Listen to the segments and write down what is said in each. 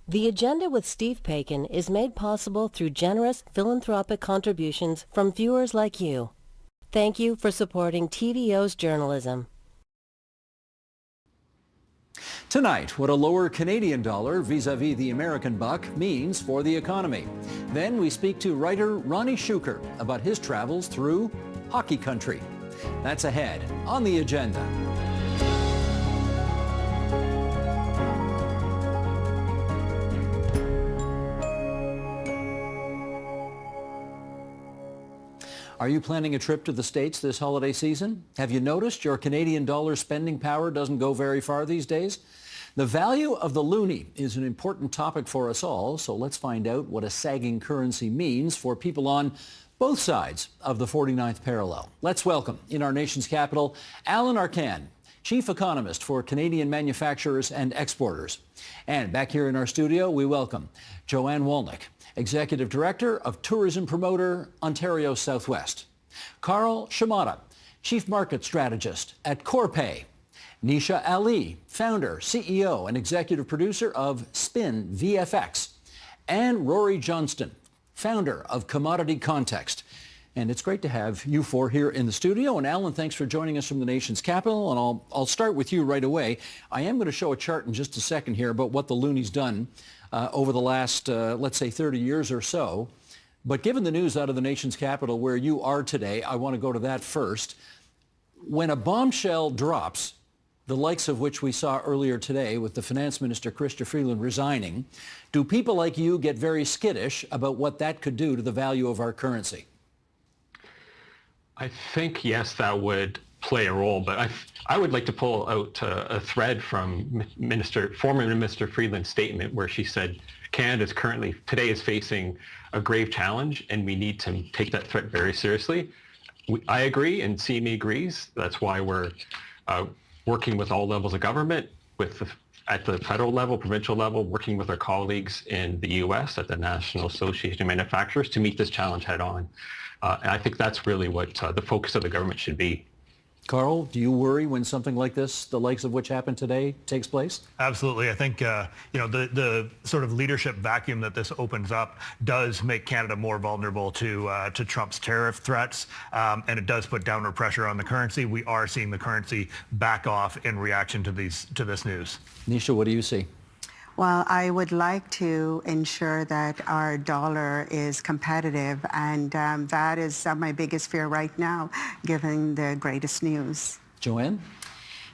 The Agenda with Steve Paikin is made possible through generous philanthropic contributions from viewers like you. Thank you for supporting TVO's journalism. Tonight, what a lower Canadian dollar vis-a-vis the American buck means for the economy. Then we speak to writer Ronnie Shuker about his travels through hockey country. That's ahead on The Agenda. Are you planning a trip to the States this holiday season? Have you noticed your Canadian dollar spending power doesn't go very far these days? The value of the loonie is an important topic for us all, so let's find out what a sagging currency means for people on both sides of the 49th parallel. Let's welcome, in our nation's capital, Alan Arcan, Chief Economist for Canadian Manufacturers and Exporters. And back here in our studio, we welcome Joanne Wolnick, Executive Director of Tourism Promoter, Ontario Southwest. Carl Shimada, Chief Market Strategist at Corpay. Nisha Ali, Founder, CEO, and Executive Producer of Spin VFX. And Rory Johnston, Founder of Commodity Context. And it's great to have you four here in the studio. And Alan, thanks for joining us from the nation's capital. And I'll start with you right away. I am going to show a chart in just a second here about what the loonie's done over the last, let's say, 30 years or so. But given the news out of the nation's capital where you are today, I want to go to that first. When a bombshell drops, the likes of which we saw earlier today with the Finance Minister, Chrystia Freeland, resigning, do people like you get very skittish about what that could do to the value of our currency? I think, yes, that would play a role, but I would like to pull out a thread from former Minister Freeland's statement where she said Canada is today is facing a grave challenge and we need to take that threat very seriously. I agree and CME agrees. That's why we're working with all levels of government, at the federal level, provincial level, working with our colleagues in the U.S. at the National Association of Manufacturers to meet this challenge head on. And I think that's really what the focus of the government should be. Carl, do you worry when something like this, the likes of which happened today, takes place? Absolutely. I think the sort of leadership vacuum that this opens up does make Canada more vulnerable to Trump's tariff threats, and it does put downward pressure on the currency. We are seeing the currency back off in reaction to this news. Nisha, what do you see? Well, I would like to ensure that our dollar is competitive, and that is my biggest fear right now, given the greatest news. Joanne?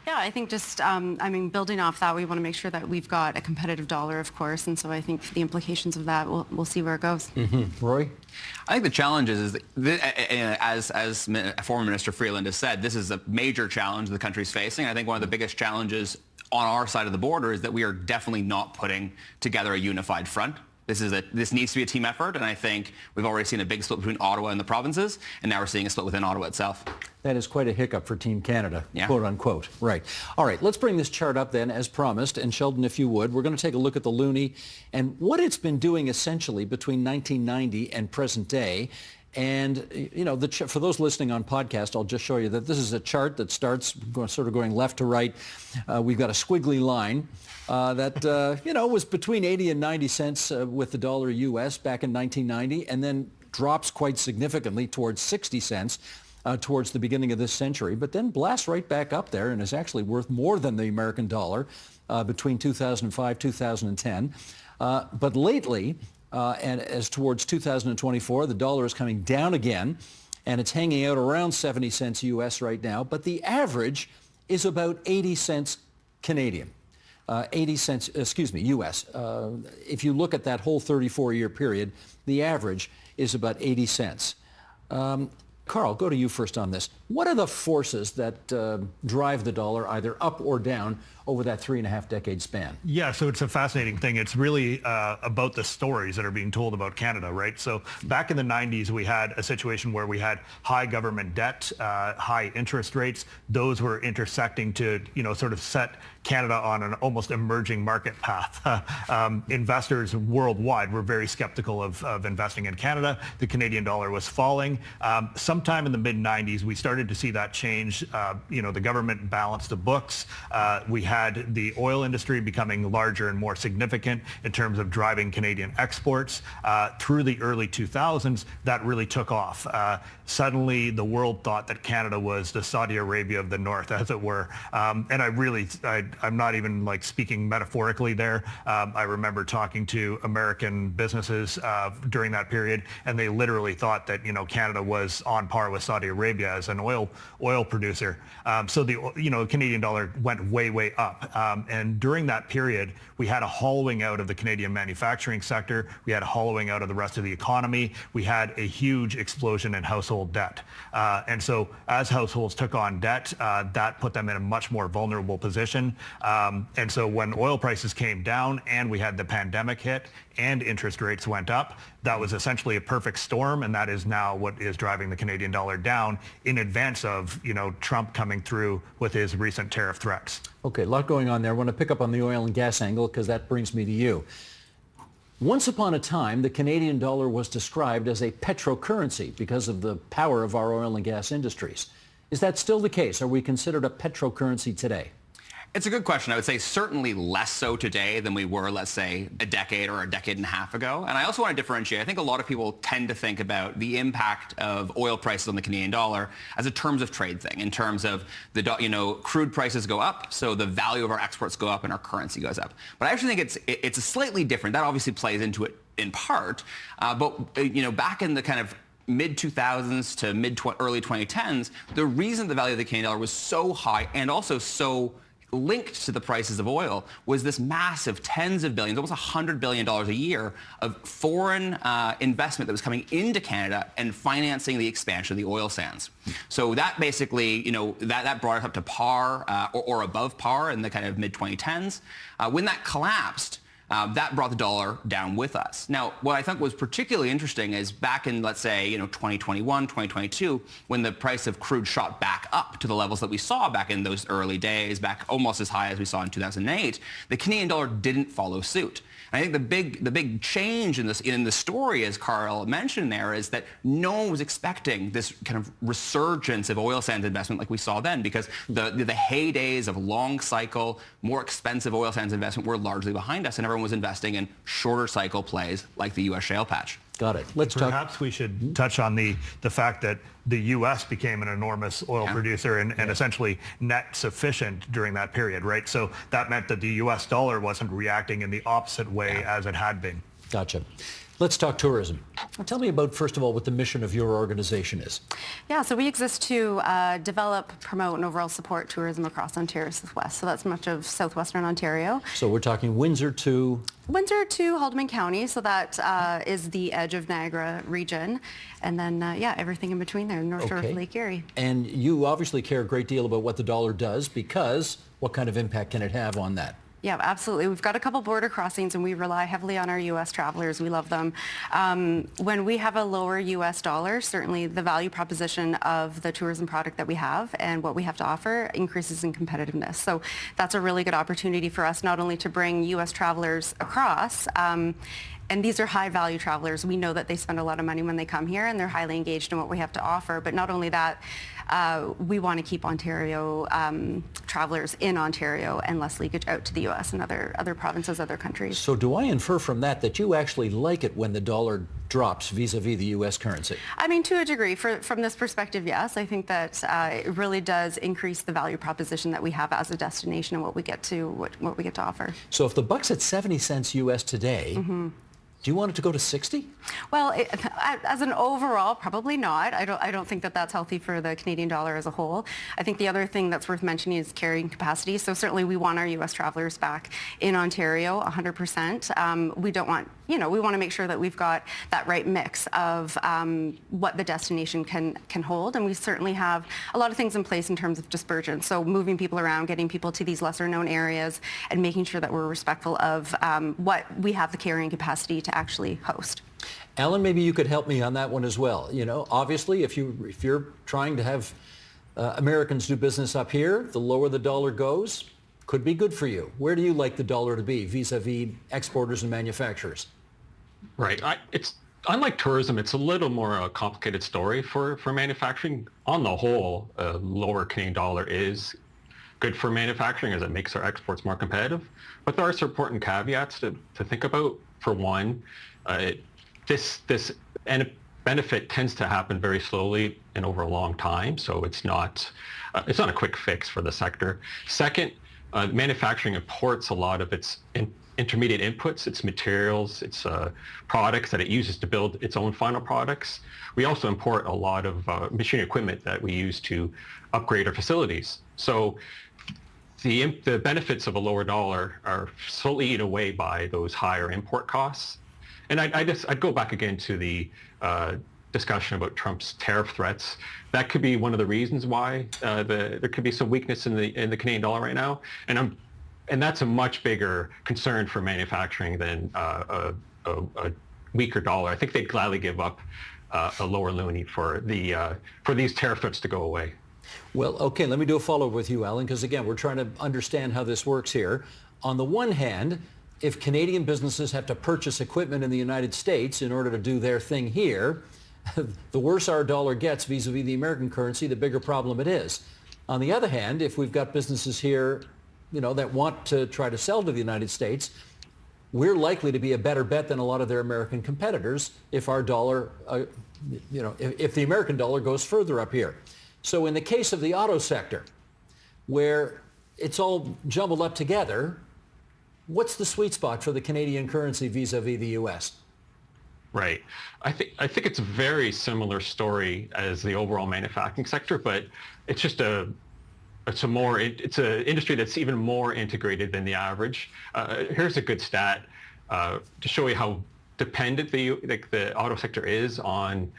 Yeah, I think just, building off that, we want to make sure that we've got a competitive dollar, of course, and so I think the implications of that, we'll see where it goes. Mm-hmm. Roy? I think the challenge is as former Minister Freeland has said, this is a major challenge the country's facing. I think one of the biggest challenges on our side of the border is that we are definitely not putting together a unified front. This needs to be a team effort, and I think we've already seen a big split between Ottawa and the provinces, and now we're seeing a split within Ottawa itself. That is quite a hiccup for Team Canada, yeah. Quote unquote. Right. All right, let's bring this chart up then, as promised. And Sheldon, if you would, we're going to take a look at the loonie and what it's been doing essentially between 1990 and present day. And, for those listening on podcast, I'll just show you that this is a chart that starts sort of going left to right. We've got a squiggly line that, was between 80 and 90 cents with the dollar U.S. back in 1990, and then drops quite significantly towards 60 cents towards the beginning of this century, but then blasts right back up there and is actually worth more than the American dollar between 2005, 2010. But lately, and as towards 2024, the dollar is coming down again, and it's hanging out around 70 cents U.S. right now, but the average is about 80 cents Canadian. 80 cents, U.S. If you look at that whole 34-year period, the average is about 80 cents. Carl, go to you first on this. What are the forces that drive the dollar either up or down over that 3.5-decade span? Yeah, so it's a fascinating thing. It's really about the stories that are being told about Canada, right? So back in the 90s, we had a situation where we had high government debt, high interest rates. Those were intersecting to, sort of set Canada on an almost emerging market path. Investors worldwide were very skeptical of investing in Canada. The Canadian dollar was falling. Sometime in the mid-90s, we started to see that change. The government balanced the books. We had had the oil industry becoming larger and more significant in terms of driving Canadian exports. Through the early 2000s, that really took off. Suddenly, the world thought that Canada was the Saudi Arabia of the North, as it were. And I'm not even like speaking metaphorically there. I remember talking to American businesses during that period, and they literally thought that, Canada was on par with Saudi Arabia as an oil producer. So the Canadian dollar went way up. And during that period, we had a hollowing out of the Canadian manufacturing sector. We had a hollowing out of the rest of the economy. We had a huge explosion in household debt. And so as households took on debt, that put them in a much more vulnerable position. And so when oil prices came down and we had the pandemic hit and interest rates went up, that was essentially a perfect storm, and that is now what is driving the Canadian dollar down in advance of, Trump coming through with his recent tariff threats. Okay, a lot going on there. I want to pick up on the oil and gas angle because that brings me to you. Once upon a time, the Canadian dollar was described as a petro-currency because of the power of our oil and gas industries. Is that still the case? Are we considered a petro-currency today? It's a good question. I would say certainly less so today than we were, let's say, a decade or a decade and a half ago. And I also want to differentiate. I think a lot of people tend to think about the impact of oil prices on the Canadian dollar as a terms of trade thing, in terms of crude prices go up, so the value of our exports go up and our currency goes up. But I actually think it's a slightly different. That obviously plays into it in part. But back in the kind of mid-2000s to early 2010s, the reason the value of the Canadian dollar was so high and also so linked to the prices of oil was this massive tens of billions, almost $100 billion a year of foreign investment that was coming into Canada and financing the expansion of the oil sands. So that basically, that brought us up to par or above par in the kind of mid-2010s. When that collapsed, that brought the dollar down with us. Now, what I think was particularly interesting is back in, let's say, 2021, 2022, when the price of crude shot back up to the levels that we saw back in those early days, back almost as high as we saw in 2008, the Canadian dollar didn't follow suit. And I think the big change in the story, as Carl mentioned there, is that no one was expecting this kind of resurgence of oil sands investment like we saw then, because the heydays of long cycle, more expensive oil sands investment were largely behind us, and everyone was investing in shorter cycle plays like the U.S. shale patch. Got it. Let's talk. Perhaps we should touch on the fact that the U.S. became an enormous oil producer and essentially net sufficient during that period, right? So that meant that the U.S. dollar wasn't reacting in the opposite way as it had been. Gotcha. Let's talk tourism. Tell me about, first of all, what the mission of your organization is. Yeah, so we exist to develop, promote, and overall support tourism across Ontario Southwest. So that's much of southwestern Ontario. So we're talking Windsor to Haldimand County, so that is the edge of Niagara region. And then, everything in between there, North Shore of Lake Erie. And you obviously care a great deal about what the dollar does, because what kind of impact can it have on that? Yeah, absolutely. We've got a couple border crossings and we rely heavily on our U.S. travelers. We love them. When we have a lower U.S. dollar, certainly the value proposition of the tourism product that we have and what we have to offer increases in competitiveness. So that's a really good opportunity for us not only to bring U.S. travelers across, and these are high-value travelers. We know that they spend a lot of money when they come here, and they're highly engaged in what we have to offer. But not only that, we want to keep Ontario travelers in Ontario and less leakage out to the U.S. and other provinces, other countries. So do I infer from that you actually like it when the dollar drops vis-a-vis the U.S. currency? I mean, to a degree. From this perspective, yes. I think that it really does increase the value proposition that we have as a destination and what we get to offer. So if the buck's at 70 cents U.S. today, do you want it to go to 60? Well, as an overall, probably not. I don't think that that's healthy for the Canadian dollar as a whole. I think the other thing that's worth mentioning is carrying capacity. So certainly we want our U.S. travelers back in Ontario 100%. We don't want, we want to make sure that we've got that right mix of what the destination can hold. And we certainly have a lot of things in place in terms of dispersion. So moving people around, getting people to these lesser known areas, and making sure that we're respectful of what we have the carrying capacity to actually host. Alan, maybe you could help me on that one as well. Obviously, if you're trying to have Americans do business up here, the lower the dollar goes, could be good for you. Where do you like the dollar to be vis-a-vis exporters and manufacturers? Right. It's unlike tourism, it's a little more a complicated story for manufacturing. On the whole, a lower Canadian dollar is good for manufacturing as it makes our exports more competitive. But there are some important caveats to think about. For one, this benefit tends to happen very slowly and over a long time, so it's not a quick fix for the sector. Second, manufacturing imports a lot of its intermediate inputs, its materials, its products that it uses to build its own final products. We also import a lot of machine equipment that we use to upgrade our facilities. So the benefits of a lower dollar are slowly eaten away by those higher import costs. And I'd go back again to the discussion about Trump's tariff threats. That could be one of the reasons why there could be some weakness in the Canadian dollar right now. And that's a much bigger concern for manufacturing than a weaker dollar. I think they'd gladly give up a lower loonie for these tariff threats to go away. Well, okay, let me do a follow-up with you, Alan, because again, we're trying to understand how this works here. On the one hand, if Canadian businesses have to purchase equipment in the United States in order to do their thing here, the worse our dollar gets vis-a-vis the American currency, the bigger problem it is. On the other hand, if we've got businesses here, that want to try to sell to the United States, we're likely to be a better bet than a lot of their American competitors if our dollar, if the American dollar goes further up here. So in the case of the auto sector, where it's all jumbled up together, what's the sweet spot for the Canadian currency vis-a-vis the U.S.? Right. I think it's a very similar story as the overall manufacturing sector, but it's just it's an industry that's even more integrated than the average. Here's a good stat to show you how dependent the auto sector is on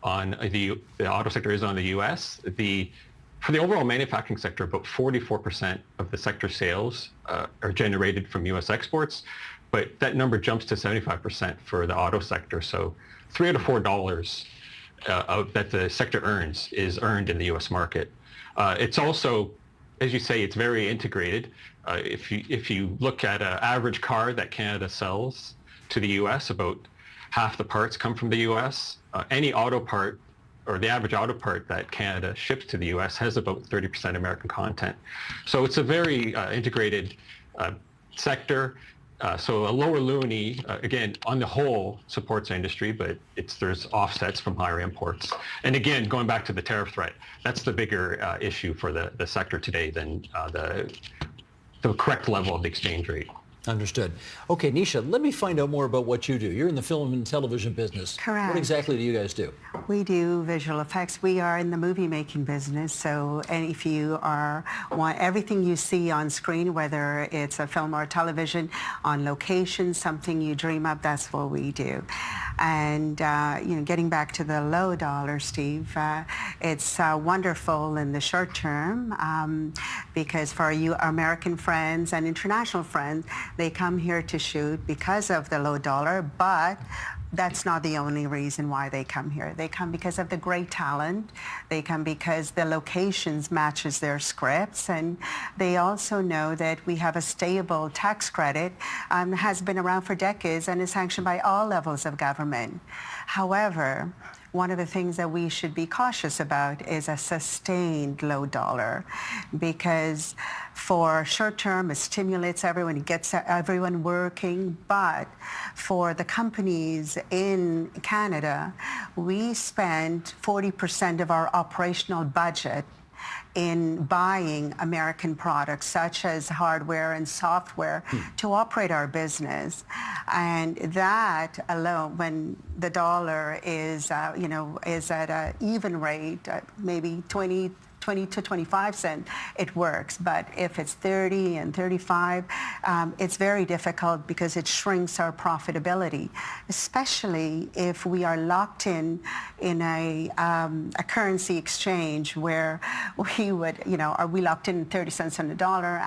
the U.S. For the overall manufacturing sector, about 44% of the sector sales are generated from U.S. exports, but that number jumps to 75% for the auto sector. So $3 out of $4 that the sector earns is earned in the U.S. market. It's also, as you say, it's very integrated. If you look at an average car that Canada sells to the U.S., about half the parts come from the U.S. Any auto part, or the average auto part that Canada ships to the U.S. has about 30% American content. So it's a very integrated sector. So a lower loonie, again, on the whole, supports the industry, but there's offsets from higher imports. And again, going back to the tariff threat, that's the bigger issue for the sector today than the correct level of the exchange rate. Understood. Okay, Nisha, let me find out more about what you do. You're in the film and television business. Correct. What exactly do you guys do? We do visual effects. We are in the movie making business. So, and if you want everything you see on screen, whether it's a film or television, on location, something you dream up, that's what we do. And getting back to the low dollar, Steve, it's wonderful in the short term because for you American friends and international friends, they come here to shoot because of the low dollar, but that's not the only reason why they come here. They come because of the great talent. They come because the locations matches their scripts, and they also know that we have a stable tax credit, has been around for decades and is sanctioned by all levels of government. However, one of the things that we should be cautious about is a sustained low dollar, because for short term it stimulates everyone, it gets everyone working, but for the companies in Canada, we spend 40% of our operational budget in buying American products such as hardware and software to operate our business. And that alone, when the dollar is at an even rate, maybe 20 to 25 cents, it works. But if it's 30 and 35, it's very difficult because it shrinks our profitability, especially if we are locked in a currency exchange where we would, are we locked in 30 cents on the dollar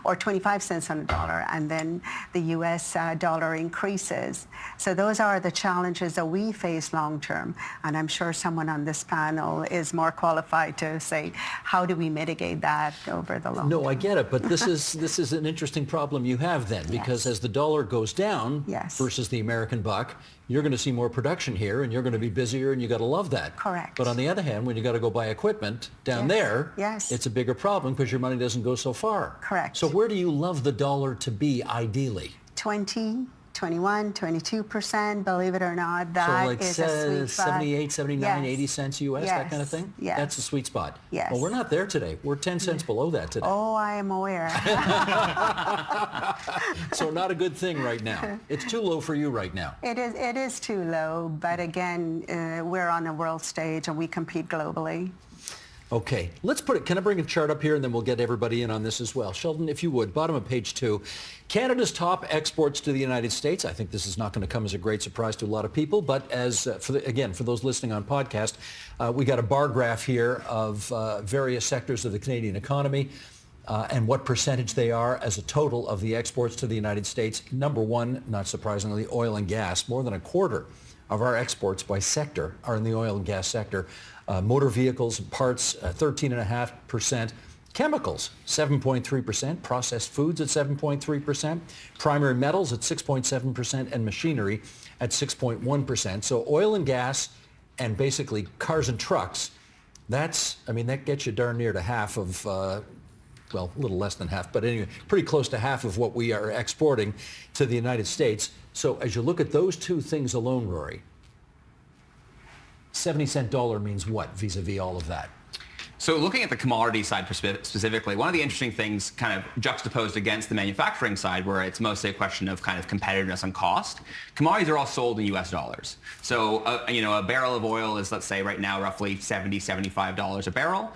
or 25 cents on the dollar, and then the U.S. dollar increases. So those are the challenges that we face long term. And I'm sure someone on this panel is more qualified to say how do we mitigate that over the long No, term? I get it, but this is an interesting problem you have then, because as the dollar goes down versus the American buck, you're going to see more production here, and you're going to be busier, and you got to love that. Correct. But on the other hand, when you got to go buy equipment down there, it's a bigger problem because your money doesn't go so far. Correct. So where do you love the dollar to be ideally? 20, 21, 22%, believe it or not. That is a sweet spot. 78, 79, 80 cents US, that kind of thing? Yes. That's a sweet spot. Yes. Well, we're not there today. We're 10 cents below that today. Oh, I am aware. So not a good thing right now. It's too low for you right now. It is too low, but again, we're on a world stage and we compete globally. Okay, let's put it, can I bring a chart up here and then we'll get everybody in on this as well. Sheldon, if you would, bottom of page 2, Canada's top exports to the United States. I think this is not going to come as a great surprise to a lot of people, but as, for those listening on podcast, we got a bar graph here of various sectors of the Canadian economy and what percentage they are as a total of the exports to the United States. Number one, not surprisingly, oil and gas. More than a quarter of our exports by sector are in the oil and gas sector. Motor vehicles and parts, 13.5%. Chemicals, 7.3%. Processed foods at 7.3%. Primary metals at 6.7%. And machinery at 6.1%. So oil and gas and basically cars and trucks, that gets you darn near to half of, well, a little less than half, but anyway, pretty close to half of what we are exporting to the United States. So as you look at those two things alone, Rory, 70-cent dollar means what vis-a-vis all of that? So looking at the commodity side specifically, one of the interesting things kind of juxtaposed against the manufacturing side, where it's mostly a question of kind of competitiveness and cost, commodities are all sold in US dollars. So, a barrel of oil is, let's say right now, roughly $70, $75 a barrel.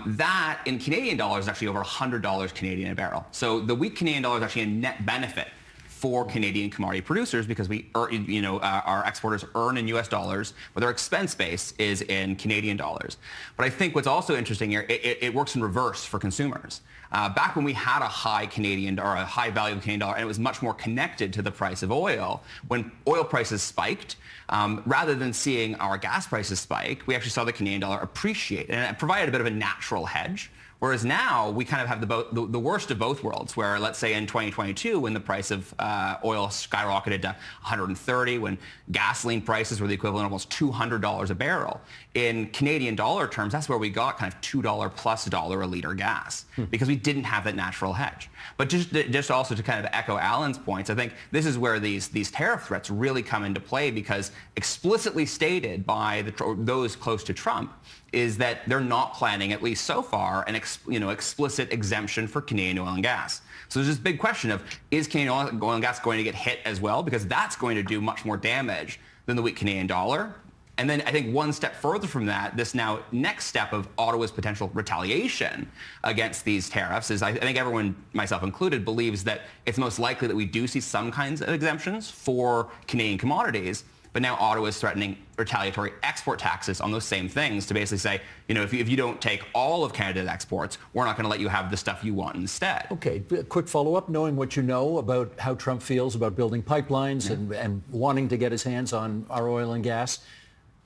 That in Canadian dollars is actually over $100 Canadian a barrel. So the weak Canadian dollar is actually a net benefit for Canadian commodity producers because our exporters earn in US dollars, but their expense base is in Canadian dollars. But I think what's also interesting here, it works in reverse for consumers. Back when we had a high Canadian or a high value of Canadian dollar, and it was much more connected to the price of oil, when oil prices spiked, rather than seeing our gas prices spike, we actually saw the Canadian dollar appreciate, and it provided a bit of a natural hedge. Whereas now we kind of have the worst of both worlds, where let's say in 2022, when the price of oil skyrocketed to 130, when gasoline prices were the equivalent of almost $200 a barrel, in Canadian dollar terms, that's where we got kind of $2 plus dollar a liter gas because we didn't have that natural hedge. But just also to kind of echo Alan's points, I think this is where these tariff threats really come into play, because explicitly stated by those close to Trump is that they're not planning, at least so far, an explicit exemption for Canadian oil and gas. So there's this big question of, is Canadian oil and gas going to get hit as well? Because that's going to do much more damage than the weak Canadian dollar. And then I think one step further from that, this now next step of Ottawa's potential retaliation against these tariffs is, I think everyone, myself included, believes that it's most likely that we do see some kinds of exemptions for Canadian commodities. But now Ottawa is threatening retaliatory export taxes on those same things to basically say, if you don't take all of Canada's exports, we're not going to let you have the stuff you want instead. Okay, quick follow-up, knowing what you know about how Trump feels about building pipelines and wanting to get his hands on our oil and gas,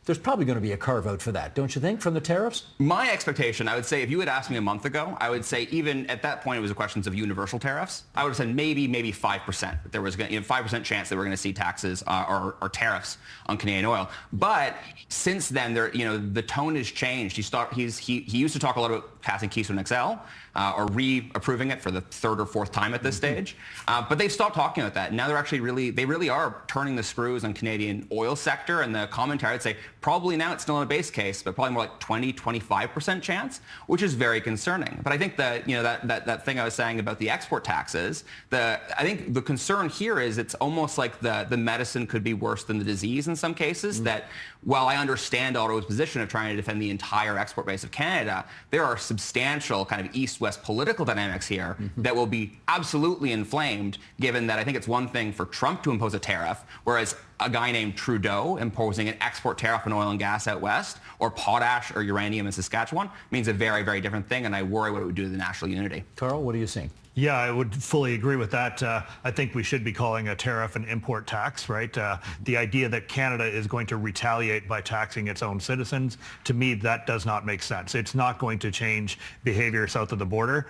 there's probably going to be a carve-out for that, don't you think, from the tariffs? My expectation, I would say, if you had asked me a month ago, I would say even at that point it was a question of universal tariffs. I would have said maybe 5%. There was 5% chance that we're going to see taxes or tariffs on Canadian oil. But since then, the tone has changed. He used to talk a lot about passing Keystone XL or reapproving it for the third or fourth time at this stage. But they've stopped talking about that. Now they're actually really are turning the screws on Canadian oil sector, and the commentary, I'd say, probably now it's still in a base case, but probably more like 20-25% chance, which is very concerning. But I think that that thing I was saying about the export taxes, I think the concern here is it's almost like the medicine could be worse than the disease in some cases. That while I understand Ottawa's position of trying to defend the entire export base of Canada, there are substantial kind of east-west political dynamics here that will be absolutely inflamed, given that I think it's one thing for Trump to impose a tariff, whereas a guy named Trudeau imposing an export tariff on oil and gas out west, or potash or uranium in Saskatchewan, means a very, very different thing, and I worry what it would do to the national unity. Carl, what are you seeing? Yeah, I would fully agree with that. I think we should be calling a tariff an import tax, right? The idea that Canada is going to retaliate by taxing its own citizens, to me, that does not make sense. It's not going to change behavior south of the border.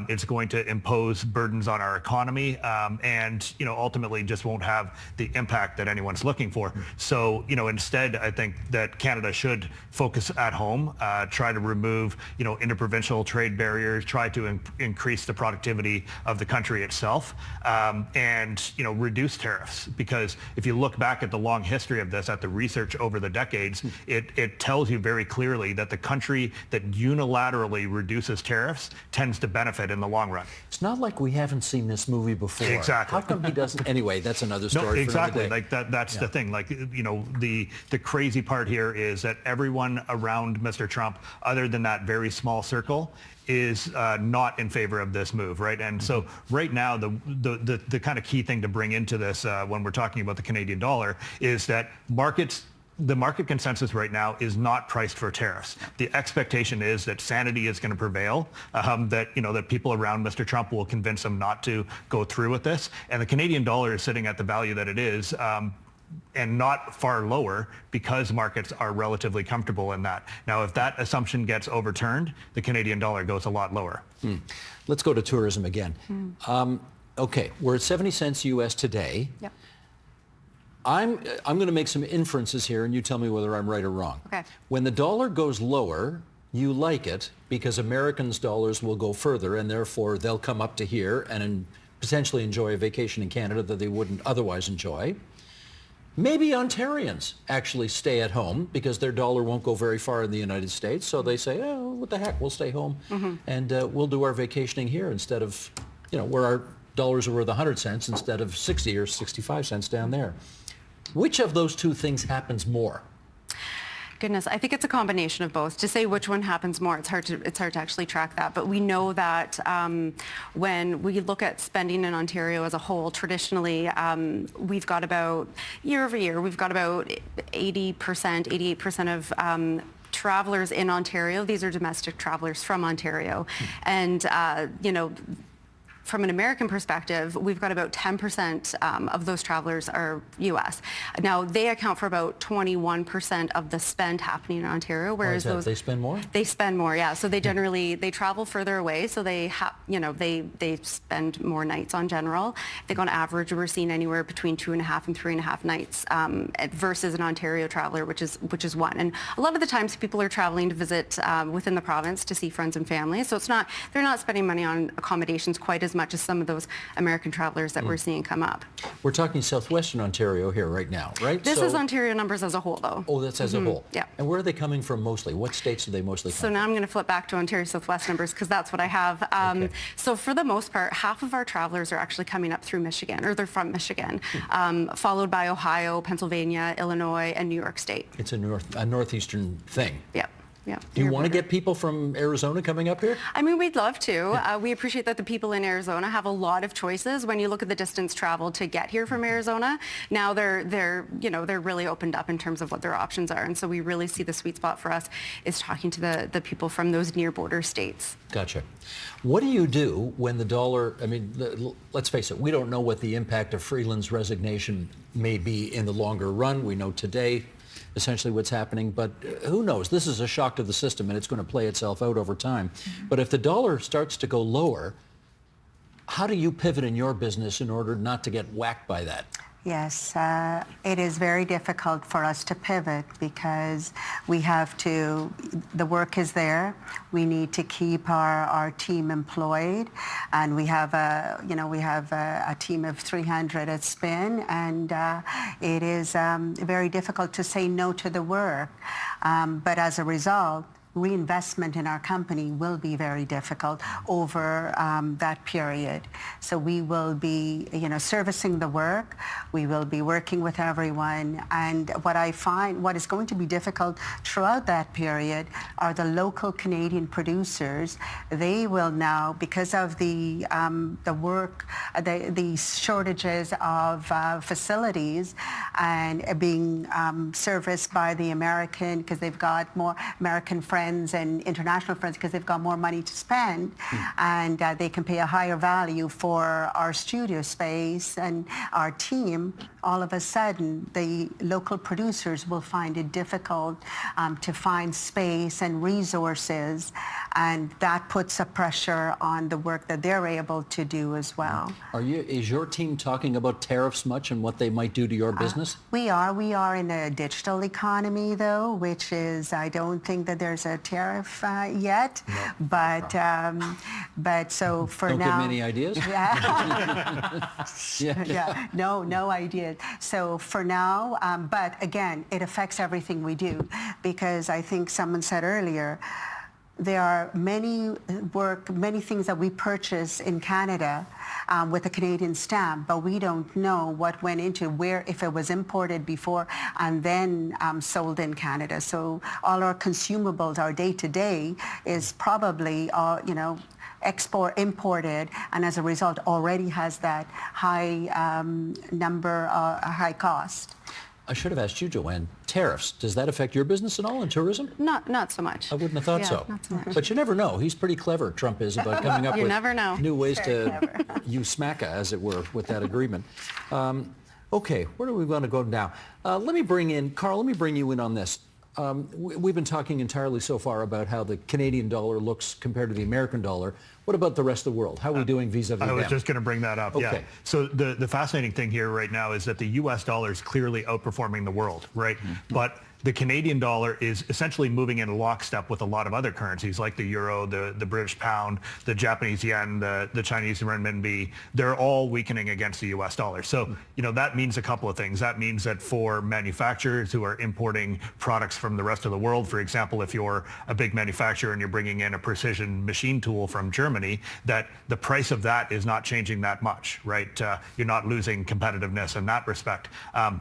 It's going to impose burdens on our economy, and ultimately just won't have the impact that anyone's looking for. So instead, I think that Canada should focus at home, try to remove interprovincial trade barriers, try to increase the productivity of the country itself, and reduce tariffs. Because if you look back at the long history of this, at the research over the decades, it tells you very clearly that the country that unilaterally reduces tariffs tends to benefit in the long run. It's not like we haven't seen this movie before. Exactly. How come he doesn't? Anyway, that's another story. No, exactly. For another day. That's the thing. The crazy part here is that everyone around Mr. Trump, other than that very small circle, is not in favor of this move, right? And so right now, the kind of key thing to bring into this when we're talking about the Canadian dollar is that the market consensus right now is not priced for tariffs. The expectation is that sanity is going to prevail, that people around Mr. Trump will convince him not to go through with this. And the Canadian dollar is sitting at the value that it is, and not far lower, because markets are relatively comfortable in that. Now, if that assumption gets overturned, the Canadian dollar goes a lot lower. Let's go to tourism again. Okay, we're at 70 cents US today. Yep. I'm going to make some inferences here, and you tell me whether I'm right or wrong. Okay. When the dollar goes lower, you like it because Americans' dollars will go further, and therefore they'll come up to here and potentially enjoy a vacation in Canada that they wouldn't otherwise enjoy. Maybe Ontarians actually stay at home because their dollar won't go very far in the United States, so they say, oh, what the heck, we'll stay home and we'll do our vacationing here instead of, where our dollars are worth 100 cents instead of 60 or 65 cents down there. Which of those two things happens more? Goodness, I think it's a combination of both. To say which one happens more, it's hard to actually track that. But we know that when we look at spending in Ontario as a whole, traditionally, we've got about, year over year, we've got about 80%, 88% of travelers in Ontario. These are domestic travelers from Ontario. And, from an American perspective, we've got about 10% of those travelers are U.S. Now, they account for about 21% of the spend happening in Ontario, whereas Why is that? They spend more? They spend more, yeah. So they generally, they travel further away, so they they spend more nights on general. I think on average, we're seeing anywhere between 2.5 and 3.5 nights versus an Ontario traveler, which is one. And a lot of the times, people are traveling to visit within the province to see friends and family. So they're not spending money on accommodations quite as much as some of those American travelers that we're seeing come up. We're talking southwestern Ontario here right now, right? This is Ontario numbers as a whole, though. Oh, that's as a whole. Yeah. And where are they coming from mostly? What states do they mostly come So now I'm going to flip back to Ontario Southwest numbers because that's what I have. Okay. So for the most part, half of our travelers are actually coming up through Michigan, or they're from Michigan, followed by Ohio, Pennsylvania, Illinois, and New York State. It's a northeastern thing. Yeah. Yeah. Do you want to get people from Arizona coming up here? I mean, we'd love to. We appreciate that the people in Arizona have a lot of choices. When you look at the distance traveled to get here from Arizona, now they're really opened up in terms of what their options are. And so we really see the sweet spot for us is talking to the people from those near border states. Gotcha. What do you do when the dollar, I mean, let's face it, we don't know what the impact of Freeland's resignation may be in the longer run. We know today essentially what's happening, but who knows? This is a shock to the system and it's going to play itself out over time. But if the dollar starts to go lower, how do you pivot in your business in order not to get whacked by that? Yes, it is very difficult for us to pivot because we have to, the work is there. We need to keep our team employed, and we have a team of 300 at Spin, and it is very difficult to say no to the work. But as a result, reinvestment in our company will be very difficult over that period. So we will be, servicing the work. We will be working with everyone. And what I find, what is going to be difficult throughout that period are the local Canadian producers. They will now, because of the work, the shortages of facilities and being serviced by the American, because they've got more American friends friends and international friends because they've got more money to spend, and they can pay a higher value for our studio space and our team. All of a sudden, the local producers will find it difficult to find space and resources, and that puts a pressure on the work that they're able to do as well. Is your team talking about tariffs much and what they might do to your business? We are in a digital economy, though, which is, I don't think that there's a tariff yet, but so for Don't now. give me any ideas? Yeah, no idea. So for now, but again, it affects everything we do, because I think someone said earlier, there are many things that we purchase in Canada with a Canadian stamp, but we don't know what went into where, if it was imported before and then sold in Canada. So all our consumables, our day-to-day is probably, imported, and as a result already has that high high cost. I should have asked you, Joanne, tariffs, does that affect your business at all in tourism? Not so much. I wouldn't have thought so. Not so much. But you never know. He's pretty clever, Trump is, about coming up You with never know. new ways to use SMACA, as it were, with that agreement. Okay, where do we want to go now? Carl, let me bring you in on this. We've been talking entirely so far about how the Canadian dollar looks compared to the American dollar. What about the rest of the world? How are we doing vis-a-vis them? I was just going to bring that up. Okay. Yeah. So the fascinating thing here right now is that the U.S. dollar is clearly outperforming the world, right? Mm-hmm. But the Canadian dollar is essentially moving in lockstep with a lot of other currencies like the euro, the British pound, the Japanese yen, the Chinese renminbi. They're all weakening against the U.S. dollar. So, that means a couple of things. That means that for manufacturers who are importing products from the rest of the world, for example, if you're a big manufacturer and you're bringing in a precision machine tool from Germany, that the price of that is not changing that much, right? You're not losing competitiveness in that respect.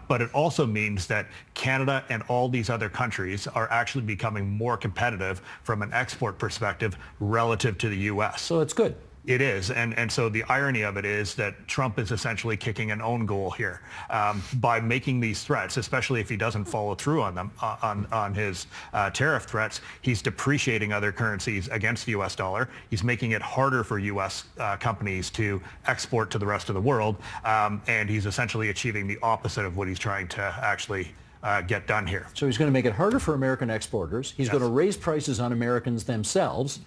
But it also means that Canada and all these other countries are actually becoming more competitive from an export perspective relative to the U.S. So it's good. It is, and so the irony of it is that Trump is essentially kicking an own goal here by making these threats, especially if he doesn't follow through on them, on his tariff threats. He's depreciating other currencies against the U.S. dollar. He's making it harder for U.S. Companies to export to the rest of the world, and he's essentially achieving the opposite of what he's trying to actually get done here. So he's going to make it harder for American exporters. He's going to raise prices on Americans themselves,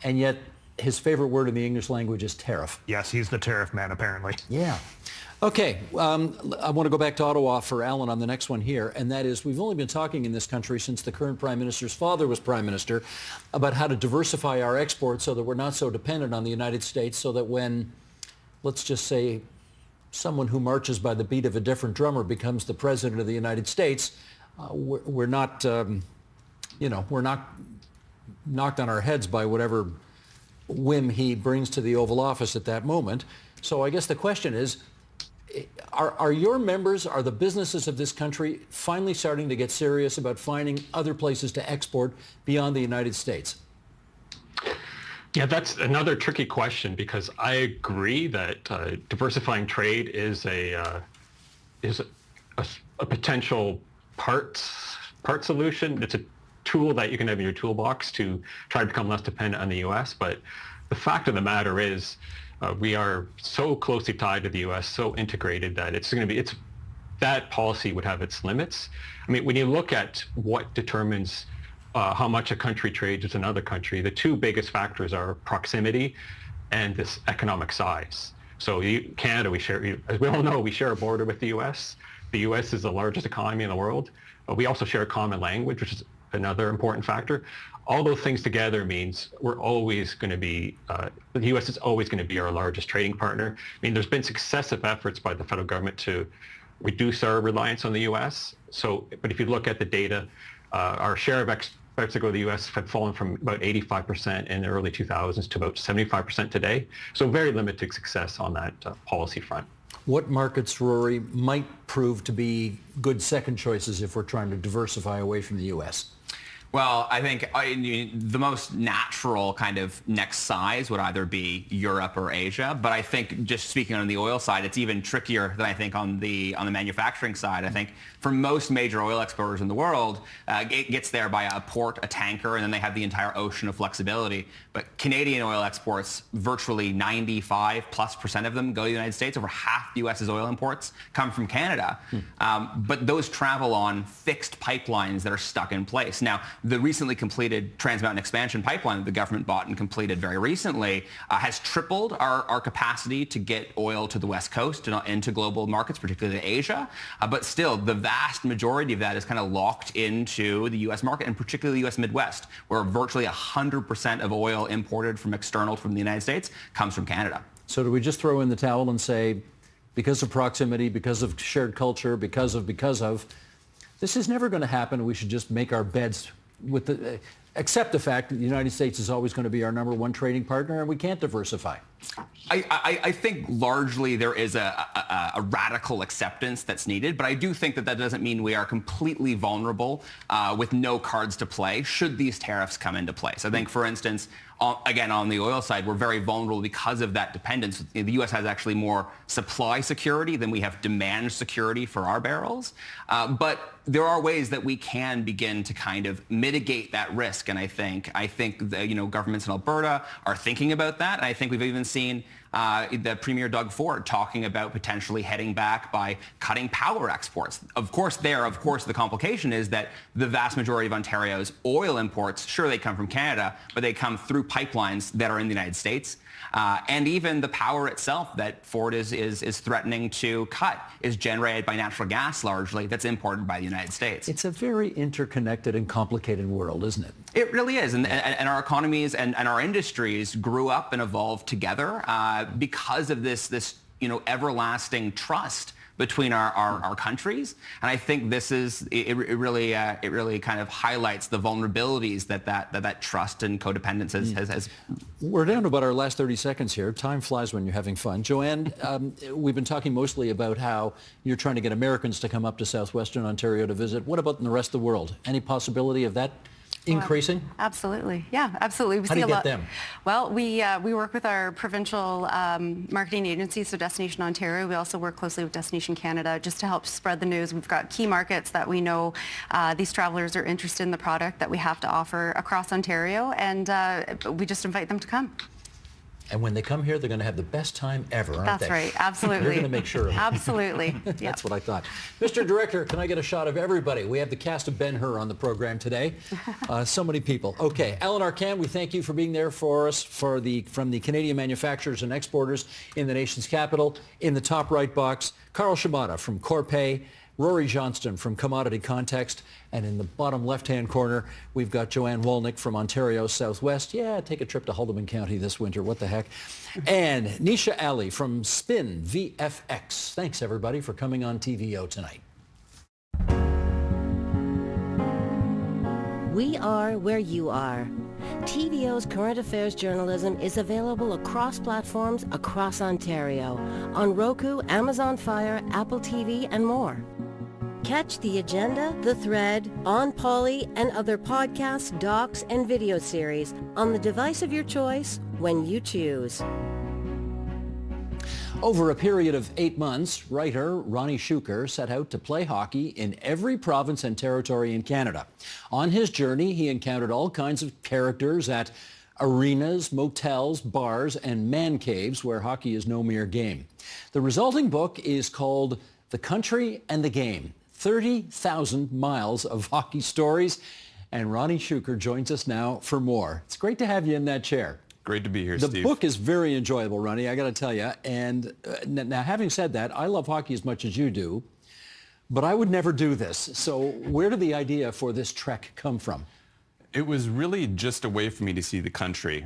and yet his favorite word in the English language is tariff. Yes, he's the tariff man, apparently. Yeah. Okay, I want to go back to Ottawa for Alan on the next one here, and that is we've only been talking in this country since the current Prime Minister's father was Prime Minister about how to diversify our exports so that we're not so dependent on the United States, so that when, let's just say, someone who marches by the beat of a different drummer becomes the President of the United States, we're not, we're not knocked on our heads by whatever whim he brings to the Oval Office at that moment. So I guess the question is, are your members, are the businesses of this country finally starting to get serious about finding other places to export beyond the United States? Yeah, that's another tricky question, because I agree that diversifying trade is a potential part solution. It's a tool that you can have in your toolbox to try to become less dependent on the U.S. But the fact of the matter is, we are so closely tied to the U.S., so integrated that that policy would have its limits. I mean, when you look at what determines how much a country trades with another country, the two biggest factors are proximity and this economic size. So Canada, as we all know, we share a border with the U.S. The U.S. is the largest economy in the world. We also share a common language, which is another important factor. All those things together means we're always going to be, the U.S. is always going to be our largest trading partner. I mean, there's been successive efforts by the federal government to reduce our reliance on the U.S. But if you look at the data, our share of exports that go to the U.S. had fallen from about 85% in the early 2000s to about 75% today. So very limited success on that policy front. What markets, Rory, might prove to be good second choices if we're trying to diversify away from the U.S.? Well, I think the most natural kind of next size would either be Europe or Asia. But I think just speaking on the oil side, it's even trickier than I think on the manufacturing side. I think for most major oil exporters in the world, it gets there by a port, a tanker, and then they have the entire ocean of flexibility. But Canadian oil exports, virtually 95+% of them go to the United States. Over half the U.S.'s oil imports come from Canada. But those travel on fixed pipelines that are stuck in place. Now, the recently completed Trans Mountain Expansion pipeline that the government bought and completed very recently has tripled our capacity to get oil to the West Coast and into global markets, particularly to Asia. But still, the vast majority of that is kind of locked into the U.S. market, and particularly the U.S. Midwest, where virtually 100% of oil imported from external from the United States comes from Canada. So do we just throw in the towel and say, because of proximity, because of shared culture, because of, this is never going to happen. We should just make our beds with accept the fact that the United States is always going to be our number one trading partner, and we can't diversify. I think largely there is a radical acceptance that's needed, but I do think that doesn't mean we are completely vulnerable with no cards to play should these tariffs come into place. I think, for instance, again, on the oil side, we're very vulnerable because of that dependence. The U.S. has actually more supply security than we have demand security for our barrels. But there are ways that we can begin to kind of mitigate that risk. And I think governments in Alberta are thinking about that. And I think we've even seen the Premier Doug Ford talking about potentially heading back by cutting power exports. Of course, the complication is that the vast majority of Ontario's oil imports, sure, they come from Canada, but they come through pipelines that are in the United States. And even the power itself that Ford is threatening to cut is generated by natural gas largely that's imported by the United States. It's a very interconnected and complicated world, isn't it? It really is. And our economies and our industries grew up and evolved together because of this everlasting trust between our countries. And I think it really kind of highlights the vulnerabilities that trust and codependence has. We're down to about our last 30 seconds here. Time flies when you're having fun. Joanne, we've been talking mostly about how you're trying to get Americans to come up to southwestern Ontario to visit. What about in the rest of the world? Any possibility of that increasing? Absolutely. Yeah, absolutely. How do you get them? Well, we work with our provincial marketing agency, so Destination Ontario. We also work closely with Destination Canada just to help spread the news. We've got key markets that we know these travelers are interested in the product that we have to offer across Ontario, and we just invite them to come. And when they come here, they're going to have the best time ever, aren't they? That's right. Absolutely. You're going to make sure of it. Absolutely. That's what I thought. Mr. Director, can I get a shot of everybody? We have the cast of Ben-Hur on the program today. So many people. Okay. Alan Arcand, we thank you for being there for us from the Canadian manufacturers and exporters in the nation's capital. In the top right box, Carl Shimada from Corpay, Rory Johnston from Commodity Context, and in the bottom left-hand corner, we've got Joanne Wolnick from Ontario Southwest. Yeah, take a trip to Haldimand County this winter. What the heck? And Nisha Ali from Spin VFX. Thanks, everybody, for coming on TVO tonight. We are where you are. TVO's current affairs journalism is available across platforms across Ontario, on Roku, Amazon Fire, Apple TV, and more. Catch The Agenda, The Thread, On Poly, and other podcasts, docs, and video series on the device of your choice when you choose. Over a period of 8 months, writer Ronnie Shuker set out to play hockey in every province and territory in Canada. On his journey, he encountered all kinds of characters at arenas, motels, bars, and man caves where hockey is no mere game. The resulting book is called The Country and the Game, 30,000 miles of hockey stories. And Ronnie Shuker joins us now for more. It's great to have you in that chair. Great to be here, Steve. The book is very enjoyable, Ronnie, I got to tell you. And now, having said that, I love hockey as much as you do, but I would never do this. So where did the idea for this trek come from? It was really just a way for me to see the country.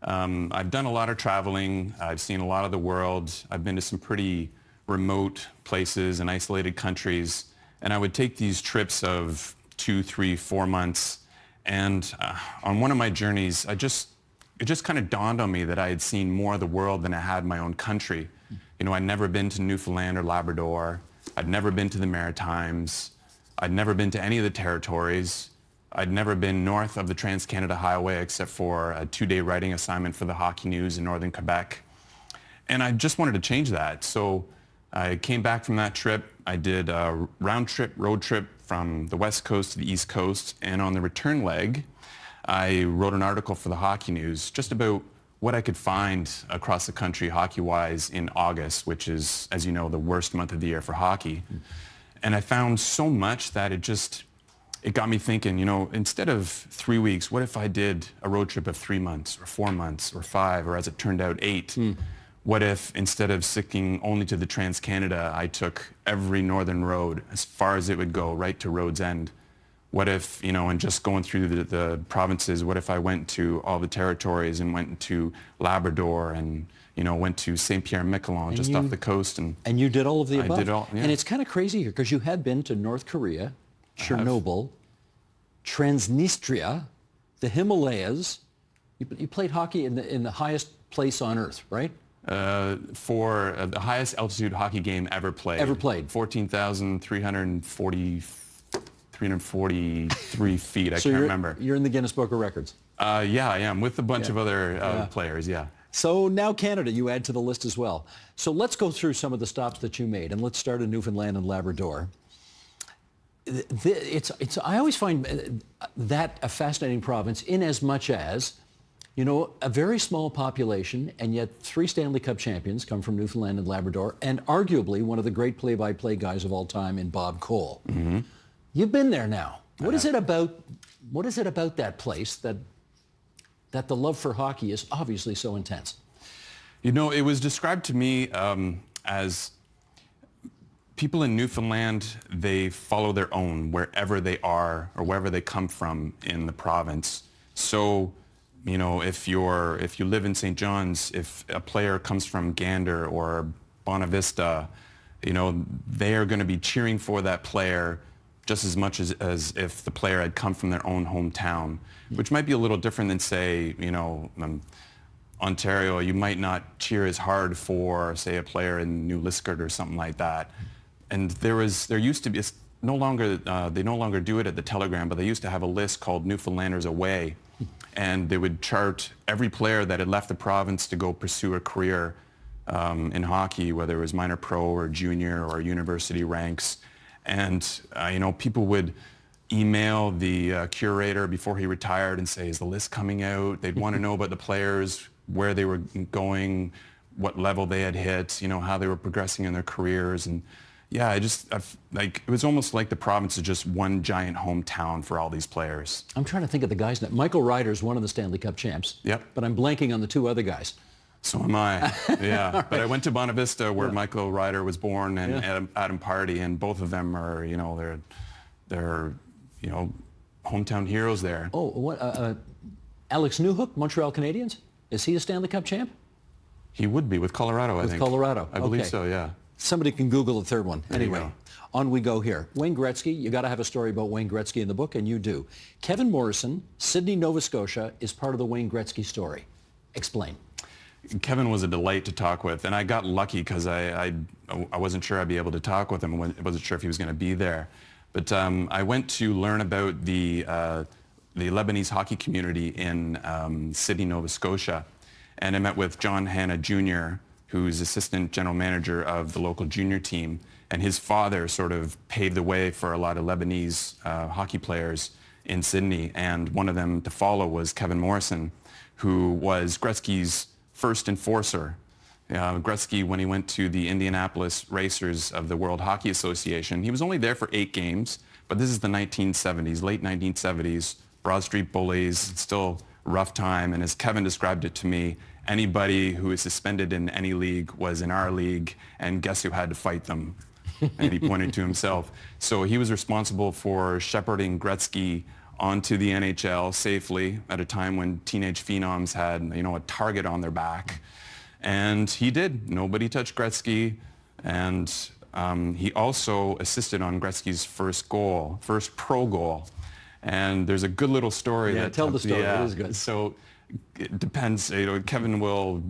I've done a lot of traveling. I've seen a lot of the world. I've been to some pretty remote places and isolated countries. And I would take these trips of 2, 3, 4 months. And on one of my journeys, it just kind of dawned on me that I had seen more of the world than I had my own country. You know, I'd never been to Newfoundland or Labrador. I'd never been to the Maritimes. I'd never been to any of the territories. I'd never been north of the Trans-Canada Highway except for a 2-day writing assignment for the Hockey News in northern Quebec. And I just wanted to change that. So I came back from that trip. I did a road trip from the West Coast to the East Coast. And on the return leg, I wrote an article for the Hockey News just about what I could find across the country hockey-wise in August, which is, as you know, the worst month of the year for hockey. And I found so much that it got me thinking, instead of 3 weeks, what if I did a road trip of 3 months or 4 months or 5, or as it turned out, 8? What if instead of sticking only to the Trans-Canada, I took every northern road as far as it would go, right to Road's End? What if, and just going through the provinces, what if I went to all the territories and went to Labrador and, went to St. Pierre-Miquelon, just off the coast? And you did all of the above. I did all, yeah. And it's kind of crazy here because you had been to North Korea, Chernobyl, Transnistria, the Himalayas. You played hockey in the highest place on earth, right? For the highest altitude hockey game ever played. 14,343 feet. I can't remember. You're in the Guinness Book of Records. Yeah, I am, with a bunch of other players, yeah. So now Canada, you add to the list as well. So let's go through some of the stops that you made, and let's start in Newfoundland and Labrador. I always find that a fascinating province in as much as, a very small population, and yet 3 Stanley Cup champions come from Newfoundland and Labrador, and arguably one of the great play-by-play guys of all time in Bob Cole. Mm-hmm. You've been there now. What is it about that place that the love for hockey is obviously so intense? It was described to me as people in Newfoundland, they follow their own wherever they are or wherever they come from in the province. So, if you live in St. John's, if a player comes from Gander or Bonavista, they are going to be cheering for that player just as much as if the player had come from their own hometown, which might be a little different than, say, Ontario. You might not cheer as hard for, say, a player in New Liskeard or something like that. And there used to be, they no longer do it at the Telegram, but they used to have a list called Newfoundlanders Away. And they would chart every player that had left the province to go pursue a career in hockey, whether it was minor pro or junior or university ranks. And, people would email the curator before he retired and say, is the list coming out? They'd want to know about the players, where they were going, what level they had hit, how they were progressing in their careers. And yeah, it was almost like the province is just one giant hometown for all these players. I'm trying to think of the guys. Michael Ryder's one of the Stanley Cup champs. Yep. But I'm blanking on the 2 other guys. So am I. Yeah. Right. But I went to Bonavista where Michael Ryder was born and Adam Party, and both of them are, they're hometown heroes there. Oh, what? Alex Newhook, Montreal Canadiens? Is he a Stanley Cup champ? He would be with Colorado, I think. With Colorado. I believe so, yeah. Somebody can Google the third one. There anyway, on we go here. Wayne Gretzky, you got to have a story about Wayne Gretzky in the book, and you do. Kevin Morrison, Sydney, Nova Scotia, is part of the Wayne Gretzky story. Explain. Kevin was a delight to talk with, and I got lucky because I wasn't sure I'd be able to talk with him. I wasn't sure if he was going to be there. But I went to learn about the Lebanese hockey community in Sydney, Nova Scotia, and I met with John Hanna Jr., who's assistant general manager of the local junior team, and his father sort of paved the way for a lot of Lebanese hockey players in Sydney, and one of them to follow was Kevin Morrison, who was Gretzky's first enforcer. Gretzky, when he went to the Indianapolis Racers of the World Hockey Association, he was only there for 8 games, but this is the 1970s, late 1970s, Broad Street bullies, still rough time, and as Kevin described it to me, anybody who is suspended in any league was in our league, and guess who had to fight them? And he pointed to himself. So he was responsible for shepherding Gretzky onto the NHL safely at a time when teenage phenoms had, a target on their back. And he did. Nobody touched Gretzky. And he also assisted on Gretzky's first pro goal. And there's a good little story. Yeah, tell the story. Yeah, it is good. So it depends. Kevin will.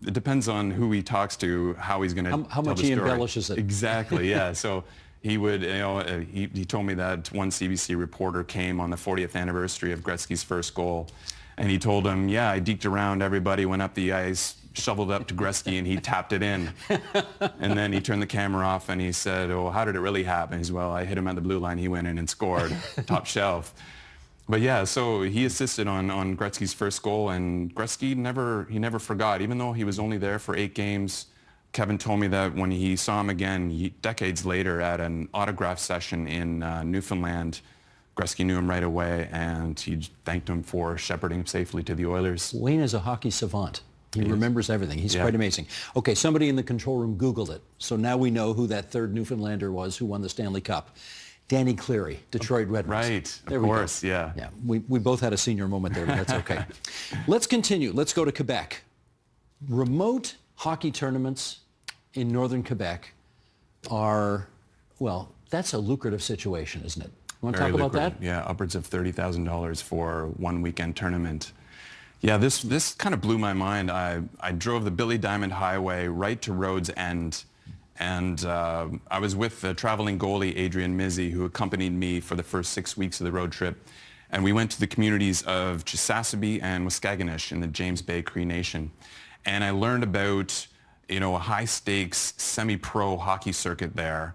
It depends on who he talks to, how he's going to how much he embellishes it. Exactly. Yeah. So he would, he told me that one CBC reporter came on the 40th anniversary of Gretzky's first goal, and he told him, yeah, I deked around everybody, went up the ice, shoveled up to Gretzky, and he tapped it in. And then he turned the camera off and he said, oh, how did it really happen? He's, well, I hit him at the blue line, he went in and scored, top shelf. But yeah, so he assisted on Gretzky's first goal, and Gretzky never forgot, even though he was only there for 8 games. Kevin told me that when he saw him again decades later at an autograph session in Newfoundland, Gretzky knew him right away, and he thanked him for shepherding him safely to the Oilers. Wayne is a hockey savant. He remembers everything. He's quite amazing. Okay, somebody in the control room Googled it. So now we know who that third Newfoundlander was who won the Stanley Cup. Danny Cleary, Detroit Red Wings. Right, there of course, yeah. Yeah, we both had a senior moment there, but that's okay. Let's continue. Let's go to Quebec. Remote hockey tournaments in northern Quebec are, well, that's a lucrative situation, isn't it? You want to talk about that? Yeah, upwards of $30,000 for one weekend tournament. Yeah, this kind of blew my mind. I drove the Billy Diamond Highway right to Road's End, and I was with the traveling goalie, Adrian Mizzi, who accompanied me for the first 6 weeks of the road trip. And we went to the communities of Chisasibi and Waskaganish in the James Bay Cree Nation. And I learned about, a high-stakes semi-pro hockey circuit there,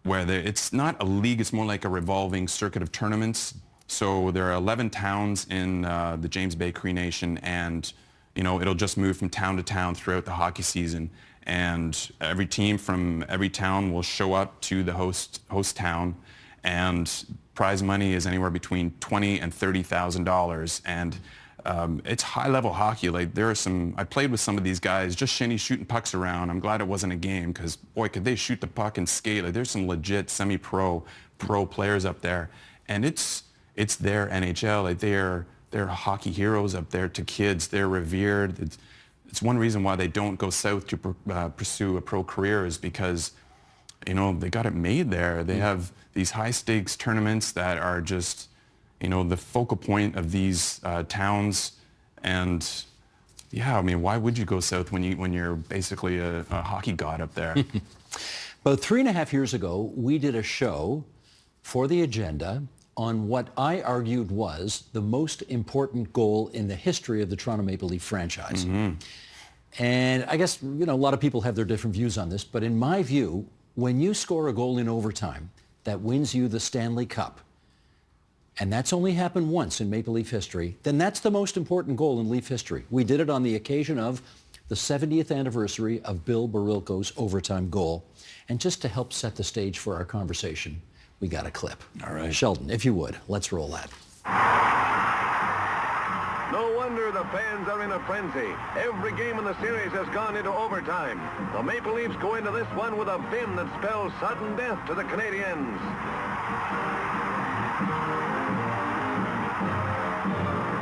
where it's not a league, it's more like a revolving circuit of tournaments. So there are 11 towns in the James Bay Cree Nation, and it'll just move from town to town throughout the hockey season. And every team from every town will show up to the host town, and prize money is anywhere between $20,000 and $30,000. And it's high-level hockey. Like I played with some of these guys, just shinny shooting pucks around. I'm glad it wasn't a game, because boy, could they shoot the puck and skate. Like, there's some legit semi-pro players up there, and it's their NHL. Like, they're hockey heroes up there to kids. They're revered. It's one reason why they don't go south to pursue a pro career, is because they got it made there. They have these high-stakes tournaments that are just the focal point of these towns. And yeah, I mean, why would you go south when you're basically a hockey god up there? About 3.5 years ago, we did a show for the agenda on what I argued was the most important goal in the history of the Toronto Maple Leaf franchise. Mm-hmm. And I guess, a lot of people have their different views on this, but in my view, when you score a goal in overtime that wins you the Stanley Cup, and that's only happened once in Maple Leaf history, then that's the most important goal in Leaf history. We did it on the occasion of the 70th anniversary of Bill Barilko's overtime goal. And just to help set the stage for our conversation, we got a clip. All right. Sheldon, if you would, let's roll that. No wonder the fans are in a frenzy. Every game in the series has gone into overtime. The Maple Leafs go into this one with a vim that spells sudden death to the Canadiens.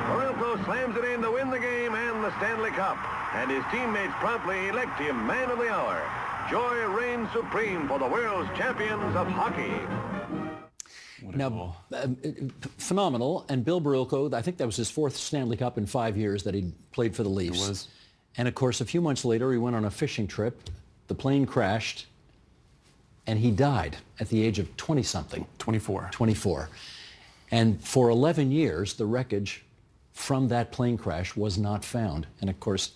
Barilko slams it in to win the game and the Stanley Cup, and his teammates promptly elect him man of the hour. Joy reigns supreme for the world's champions of hockey. Now, phenomenal. And Bill Barilko, I think that was his 4th Stanley Cup in 5 years that he played for the Leafs. It was. And of course, a few months later, he went on a fishing trip. The plane crashed, and he died at the age of 20-something. 24. 24. And for 11 years, the wreckage from that plane crash was not found. And of course,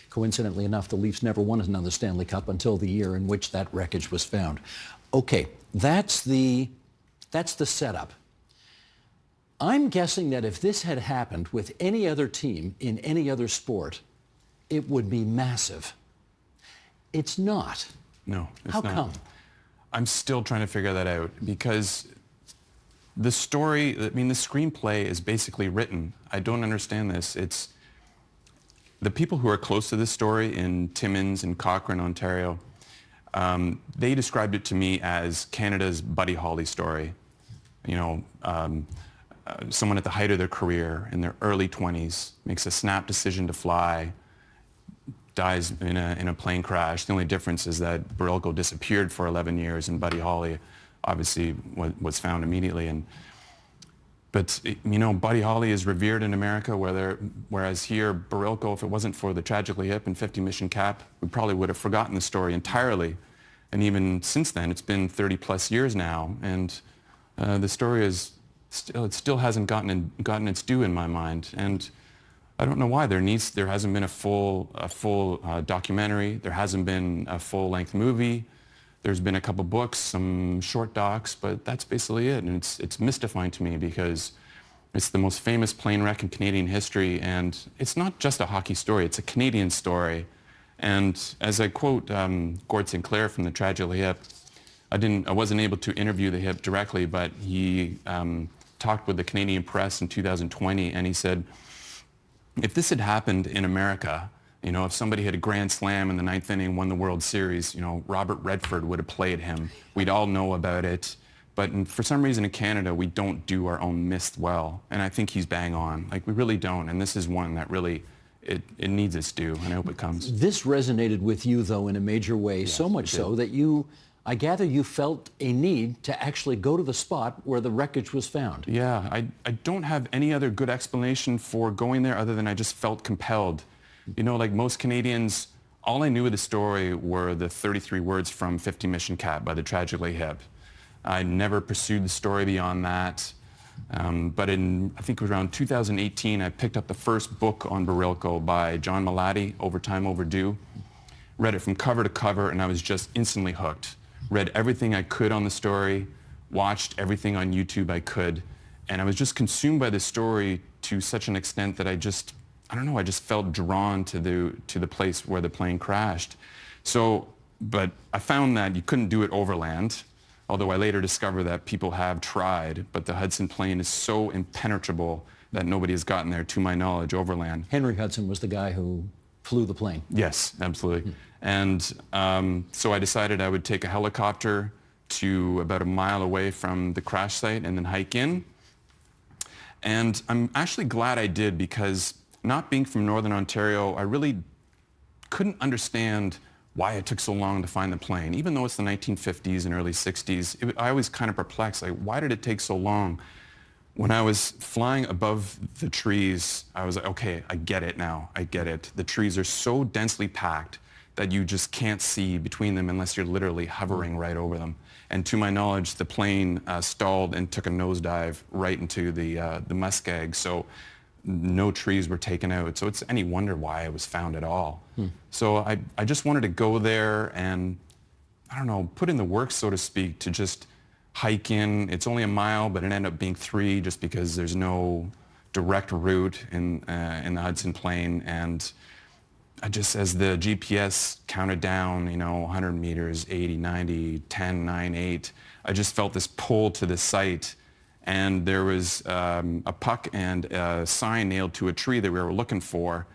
coincidentally enough, the Leafs never won another Stanley Cup until the year in which that wreckage was found. Okay, that's the setup. I'm guessing that if this had happened with any other team in any other sport, it would be massive. It's not. No, it's not. How come? I'm still trying to figure that out, because the story, the screenplay is basically written. I don't understand this. It's the people who are close to this story in Timmins and Cochrane, Ontario, they described it to me as Canada's Buddy Holly story. Someone at the height of their career, in their early 20s, makes a snap decision to fly, dies in a plane crash. The only difference is that Barilko disappeared for 11 years, and Buddy Holly obviously was found immediately. But Buddy Holly is revered in America, whereas here, Barilko, if it wasn't for the tragically hip and 50 mission cap, we probably would have forgotten the story entirely. And even since then, it's been 30 plus years now, and the story is still hasn't gotten its due in my mind. And I don't know why. There hasn't been a full documentary. There hasn't been a full-length movie. There's been a couple books, some short docs, but that's basically it. And it's mystifying to me because it's the most famous plane wreck in Canadian history, and it's not just a hockey story. It's a Canadian story. And as I quote Gord Sinclair from the Tragically Hip, I wasn't able to interview the Hip directly, but he talked with the Canadian press in 2020, and he said, if this had happened in America, if somebody hit a grand slam in the ninth inning, won the World Series, Robert Redford would have played him. We'd all know about it. But for some reason in Canada, we don't do our own myths well. And I think he's bang on. We really don't. And this is one that really, it needs its due, and I hope it comes. This resonated with you, though, in a major way, yes, so much so that I gather you felt a need to actually go to the spot where the wreckage was found. Yeah, I don't have any other good explanation for going there other than I just felt compelled. Like most Canadians, all I knew of the story were the 33 words from 50 Mission Cap by the Tragically Hip. I never pursued the story beyond that. But I think it was around 2018, I picked up the first book on Barilko by John Malati, Over Time Overdue. Read it from cover to cover, and I was just instantly hooked. Read everything I could on the story, watched everything on YouTube I could, and I was just consumed by the story to such an extent that I just felt drawn to the place where the plane crashed. But I found that you couldn't do it overland, although I later discovered that people have tried, but the Hudson plain is so impenetrable that nobody has gotten there, to my knowledge, overland. Henry Hudson was the guy who flew the plane. Yes, absolutely. And so I decided I would take a helicopter to about a mile away from the crash site and then hike in. And I'm actually glad I did, because not being from Northern Ontario, I really couldn't understand why it took so long to find the plane. Even though it's the 1950s and early 60s, I was kind of perplexed. Why did it take so long? When I was flying above the trees, I was like, okay, I get it now. I get it. The trees are so densely packed that you just can't see between them unless you're literally hovering right over them. And to my knowledge, the plane stalled and took a nosedive right into the muskeg. So no trees were taken out. So it's any wonder why it was found at all. So I just wanted to go there and, put in the work, so to speak, to just hike in. It's only a mile, but it ended up being 3 just because there's no direct route in the Hudson Plain. And I just, as the GPS counted down, 100 meters, 80, 90, 10, 9, 8, I just felt this pull to the site. And there was a puck and a sign nailed to a tree that we were looking for,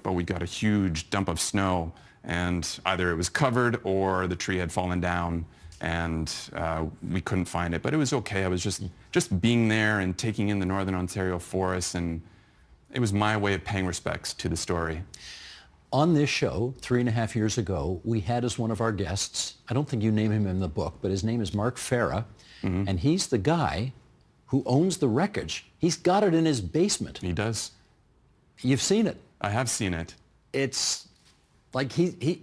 but we got a huge dump of snow, and either it was covered or the tree had fallen down, and we couldn't find it. But it was okay. I was just being there and taking in the Northern Ontario forests, and it was my way of paying respects to the story. On this show, 3.5 years ago, we had as one of our guests, I don't think you name him in the book, but his name is Mark Farah, and he's the guy who owns the wreckage. He's got it in his basement. He does. You've seen it. I have seen it. It's like he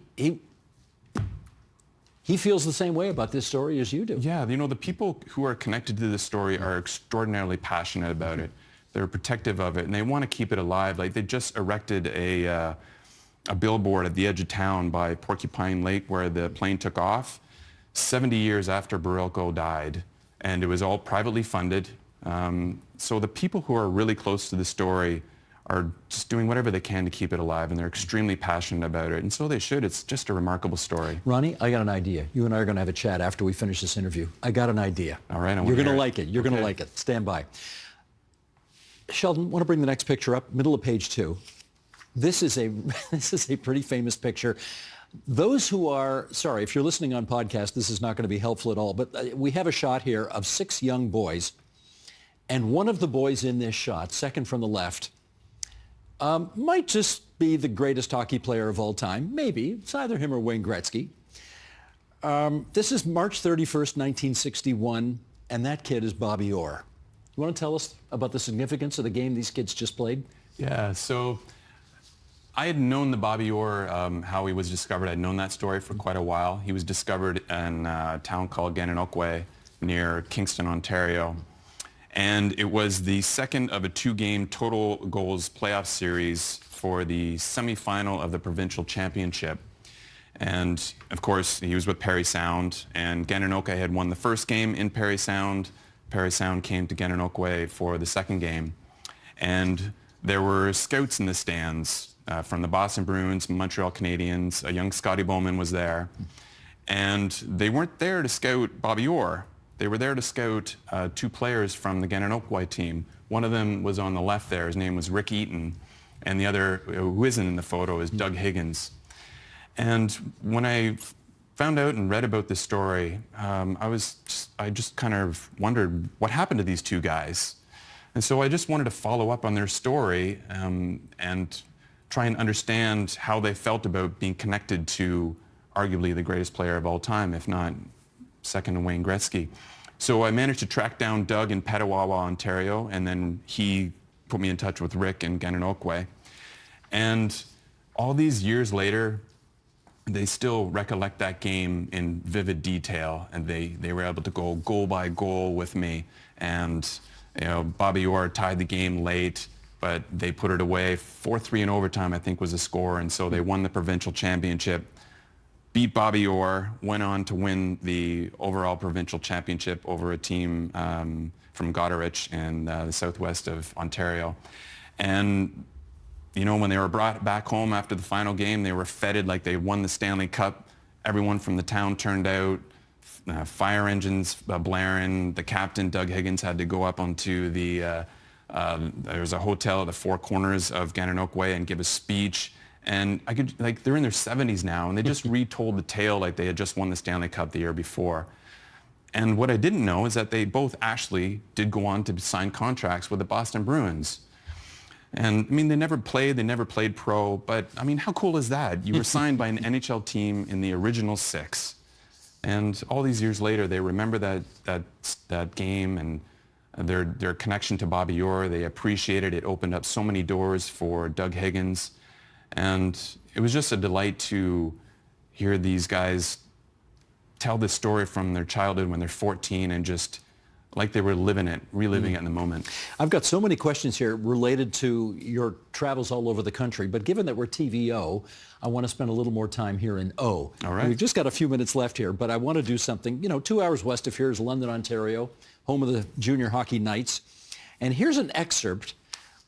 feels the same way about this story as you do. Yeah, the people who are connected to this story are extraordinarily passionate about it. They're protective of it, and they want to keep it alive. They just erected a billboard at the edge of town by Porcupine Lake where the plane took off 70 years after Barilko died. And it was all privately funded. So the people who are really close to the story are just doing whatever they can to keep it alive, and they're extremely passionate about it, and so they should. It's just a remarkable story. Ronnie, I got an idea. You and I are going to have a chat after we finish this interview. I got an idea. All right, you're going to like it. You're going to like it. Stand by. Sheldon, want to bring the next picture up? Middle of page 2. This is a pretty famous picture. Those who are, sorry, if you're listening on podcast, this is not going to be helpful at all, but we have a shot here of 6 young boys, and one of the boys in this shot, second from the left, might just be the greatest hockey player of all time. Maybe. It's either him or Wayne Gretzky. This is March 31st, 1961, and that kid is Bobby Orr. You want to tell us about the significance of the game these kids just played? Yeah, so I had known the Bobby Orr, how he was discovered. I'd known that story for quite a while. He was discovered in a town called Gananoque near Kingston, Ontario. And it was the second of a 2-game total goals playoff series for the semifinal of the provincial championship. And of course, he was with Parry Sound, and Gananoque had won the first game in Parry Sound. Parry Sound came to Gananoque for the second game. And there were scouts in the stands from the Boston Bruins, Montreal Canadiens. A young Scotty Bowman was there. And they weren't there to scout Bobby Orr. They were there to scout 2 players from the Gananoque team. One of them was on the left there. His name was Rick Eaton. And the other, who isn't in the photo, is Doug Higgins. And when I found out and read about this story, I just kind of wondered what happened to these 2 guys. And so I just wanted to follow up on their story and try and understand how they felt about being connected to arguably the greatest player of all time, if not second to Wayne Gretzky. So I managed to track down Doug in Petawawa, Ontario, and then he put me in touch with Rick in Gananoque. And all these years later, they still recollect that game in vivid detail, and they were able to go goal by goal with me. And Bobby Orr tied the game late, but they put it away. 4-3 in overtime, I think, was the score, and so they won the provincial championship, beat Bobby Orr, went on to win the overall provincial championship over a team from Goderich in the southwest of Ontario. And when they were brought back home after the final game, they were feted like they won the Stanley Cup. Everyone from the town turned out, fire engines blaring. The captain, Doug Higgins, had to go up onto the, there was a hotel at the Four Corners of Gananoque and give a speech. And they're in their 70s now, and they just retold the tale like they had just won the Stanley Cup the year before. And what I didn't know is that they both actually did go on to sign contracts with the Boston Bruins. And I mean, they never played pro, but I mean, how cool is that? You were signed by an NHL team in the original 6. And all these years later, they remember that game and their connection to Bobby Orr. They appreciated it. It opened up so many doors for Doug Higgins. And it was just a delight to hear these guys tell this story from their childhood when they're 14 and just like they were reliving it in the moment. I've got so many questions here related to your travels all over the country, but given that we're TVO, I want to spend a little more time here in O. All right. We've just got a few minutes left here, but I want to do something. 2 hours west of here is London, Ontario, home of the Junior Hockey Knights. And here's an excerpt.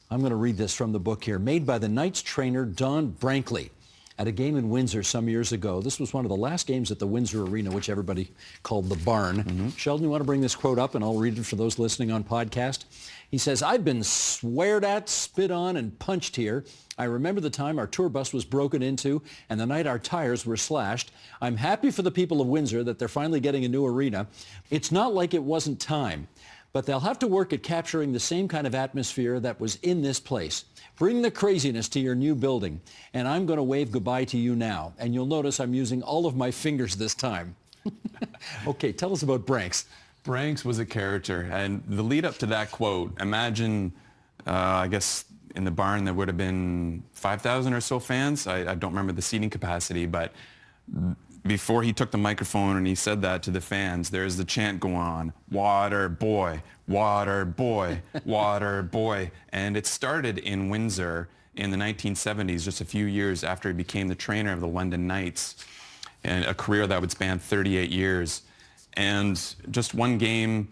I'm going to read this from the book here, made by the Knights trainer Don Brankley at a game in Windsor some years ago. This was one of the last games at the Windsor Arena, which everybody called the Barn. Mm-hmm. Sheldon, you want to bring this quote up, and I'll read it for those listening on podcast. He says, "I've been sweared at, spit on, and punched here. I remember the time our tour bus was broken into and the night our tires were slashed. I'm happy for the people of Windsor that they're finally getting a new arena. It's not like it wasn't time, but they'll have to work at capturing the same kind of atmosphere that was in this place. Bring the craziness to your new building. And I'm going to wave goodbye to you now. And you'll notice I'm using all of my fingers this time." Okay, tell us about Branks. Branks was a character. And the lead up to that quote, imagine, I guess, in the Barn there would have been 5,000 or so fans. I don't remember the seating capacity, but before he took the microphone and he said that to the fans, there's the chant going on, "Water boy, water boy, water boy." And it started in Windsor in the 1970s, just a few years after he became the trainer of the London Knights, and a career that would span 38 years. And just one game,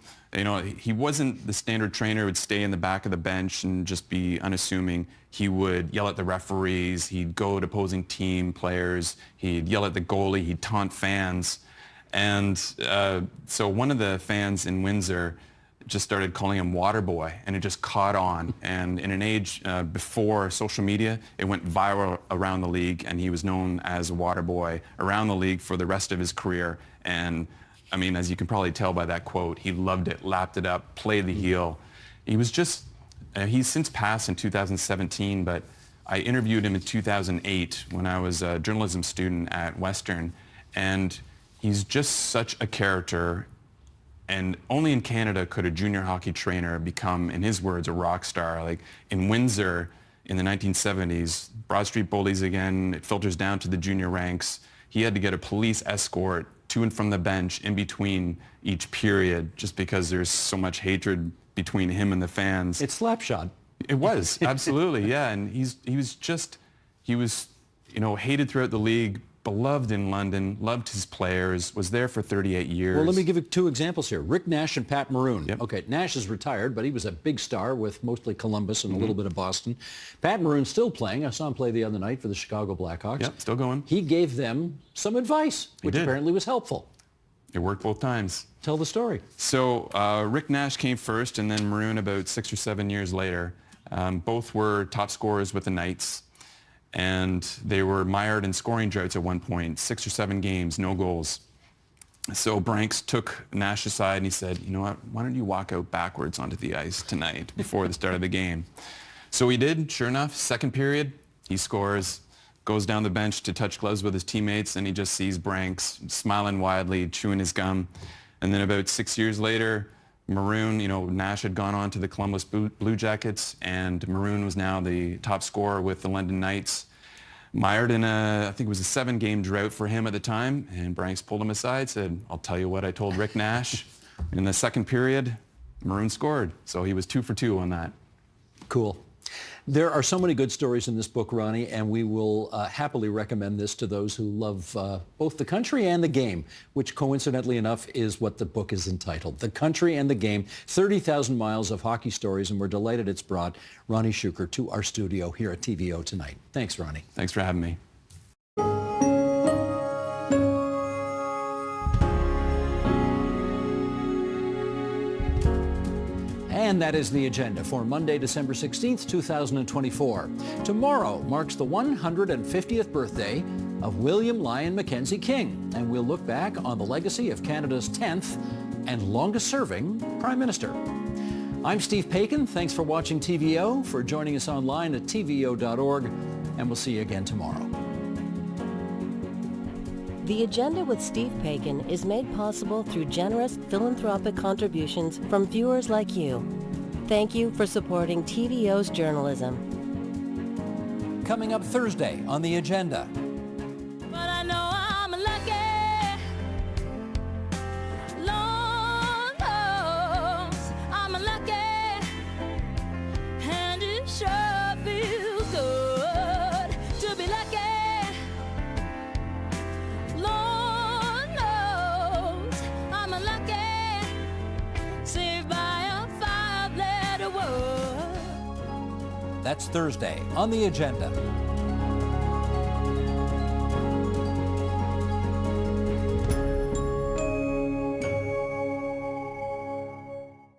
he wasn't the standard trainer who would stay in the back of the bench and just be unassuming. He would yell at the referees. He'd go to opposing team players. He'd yell at the goalie. He'd taunt fans. And so one of the fans in Windsor just started calling him Water Boy, and it just caught on. And in an age before social media, it went viral around the league, and he was known as Water Boy around the league for the rest of his career. And I mean, as you can probably tell by that quote, he loved it, lapped it up, played the heel. He was just, he's since passed in 2017, but I interviewed him in 2008 when I was a journalism student at Western, and he's just such a character. And only in Canada could a junior hockey trainer become, in his words, a rock star. Like in Windsor, in the 1970s. Broad Street bullies again, it filters down to the junior ranks. He had to get a police escort to and from the bench in between each period just because there's so much hatred between him and the fans. It's Slapshot. It was, absolutely, yeah. And he was, you know, hated throughout the league, beloved in London, loved his players, was there for 38 years. Well, let me give you two examples here. Rick Nash and Pat Maroon. Yep. Okay, Nash is retired, but he was a big star with mostly Columbus and a little bit of Boston. Pat Maroon's still playing. I saw him play the other night for the Chicago Blackhawks. Yep, still going. He gave them some advice, which apparently was helpful. It worked both times. Tell the story. So Rick Nash came first, and then Maroon about 6 or 7 years later. Both were top scorers with the Knights, and they were mired in scoring droughts at one point, 6 or 7 games, no goals. So Branks took Nash aside and he said, you know what, why don't you walk out backwards onto the ice tonight before the start of the game? So he did, sure enough, second period, he scores, goes down the bench to touch gloves with his teammates, and he just sees Branks smiling widely, chewing his gum. And then about 6 years later, Maroon, you know, Nash had gone on to the Columbus Blue Jackets, and Maroon was now the top scorer with the London Knights. Mired in I think it was a 7-game drought for him at the time, and Branks pulled him aside, said, I'll tell you what I told Rick Nash. In the second period, Maroon scored. So he was 2 for 2 on that. Cool. There are so many good stories in this book, Ronnie, and we will happily recommend this to those who love both the country and the game, which coincidentally enough is what the book is entitled. The Country and the Game, 30,000 miles of hockey stories, and we're delighted it's brought Ronnie Shuker to our studio here at TVO tonight. Thanks, Ronnie. Thanks for having me. And that is the agenda for Monday, December 16th, 2024. Tomorrow marks the 150th birthday of William Lyon Mackenzie King, and we'll look back on the legacy of Canada's 10th and longest-serving Prime Minister. I'm Steve Paikin. Thanks for watching TVO, for joining us online at tvo.org, and we'll see you again tomorrow. The Agenda with Steve Paikin is made possible through generous philanthropic contributions from viewers like you. Thank you for supporting TVO's journalism. Coming up Thursday on the agenda. But I know I'm lucky. Lord knows I'm lucky. And it sure feels good to be lucky. Lord knows I'm lucky. Saved by a 5-letter word. That's Thursday on the agenda.